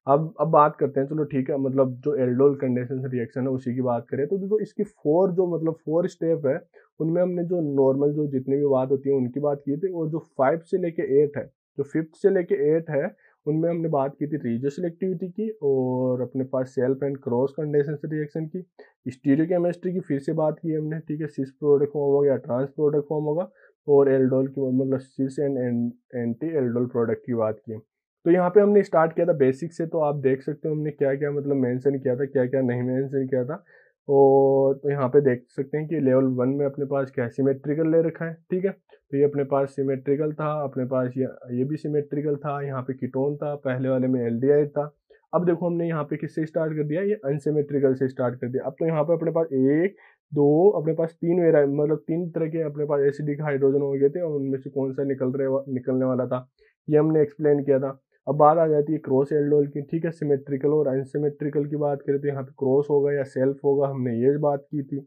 अब बात करते हैं, चलो ठीक है, मतलब जो एल्डोल कंडेंसेशन रिएक्शन है उसी की बात करें, तो जो इसकी फोर जो मतलब 4 स्टेप है, उनमें हमने जो नॉर्मल जो जितनी भी बात होती है उनकी बात की थी, और जो 5 से लेके 8 है, जो 5th से लेके 8 है, उनमें हमने बात की थी रेडियो सिलेक्टिविटी की, और अपने पास self and cross condensation reaction की। स्टीरियो केमिस्ट्री की फिर से बात की हमने, ठीक है, सिस प्रोडक्ट फॉर्म होगा या ट्रांस प्रोडक्ट फॉर्म होगा। और एल्डोल की मतलब cis and anti aldol product की बात की। तो यहाँ पे हमने स्टार्ट किया था बेसिक से, तो आप देख सकते हो हमने क्या क्या मतलब मेंशन किया था, क्या क्या नहीं मेंशन किया था। और तो यहाँ पे देख सकते हैं कि लेवल 1 में अपने पास क्या सिमेट्रिकल ले रखा है, ठीक है। तो ये अपने पास सिमेट्रिकल था, अपने पास ये भी सिमेट्रिकल था, यहाँ पे कीटोन था, पहले वाले में एल्डिहाइड था। अब देखो हमने यहाँ पे किससे स्टार्ट कर दिया, ये अनसिमेट्रिकल से स्टार्ट कर दिया। अब तो यहाँ पे अपने पास एक दो अपने पास तीन मतलब तीन तरह के अपने पास एसिडिक हाइड्रोजन हो गए थे, और उनमें से कौन सा निकलने वाला था ये हमने एक्सप्लेन किया था। अब बात आ जाती है क्रॉस एल्डोल की, ठीक है। सिमेट्रिकल और अनसिमेट्रिकल की बात करें तो यहाँ पे क्रॉस होगा या सेल्फ होगा, हमने ये बात की थी।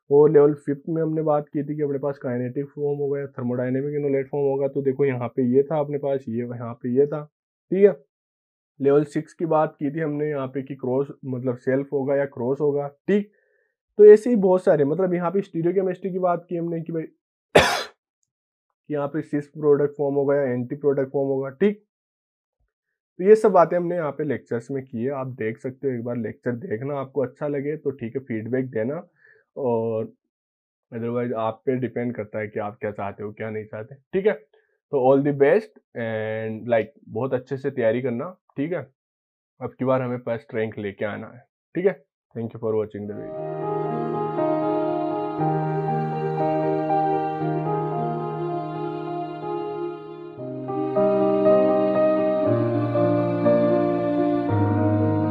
और लेवल 5 में हमने बात की थी कि अपने पास काइनेटिक फॉर्म होगा या थर्मोडाइनेमिक इनोलेट फॉर्म होगा। तो देखो यहाँ पे ये था अपने पास, ये यहाँ पे ये था, ठीक है। लेवल 6 की बात की थी हमने यहाँ पे कि क्रॉस मतलब सेल्फ होगा या क्रॉस होगा, ठीक। तो ऐसे ही बहुत सारे मतलब यहाँ पे स्टीरियोकेमिस्ट्री की बात की हमने कि भाई कि यहाँ पे सिस प्रोडक्ट फॉर्म होगा या एंटी प्रोडक्ट फॉर्म होगा, ठीक। तो ये सब बातें हमने यहाँ पे लेक्चर्स में की है, आप देख सकते हो, एक बार लेक्चर देखना, आपको अच्छा लगे तो ठीक है फीडबैक देना, और अदरवाइज आप पे डिपेंड करता है कि आप क्या चाहते हो क्या नहीं चाहते, ठीक है। तो all the best and like बहुत अच्छे से तैयारी करना, ठीक है। अब की बार हमें फर्स्ट रैंक लेके आना है, ठीक है। Thank you for watching the video.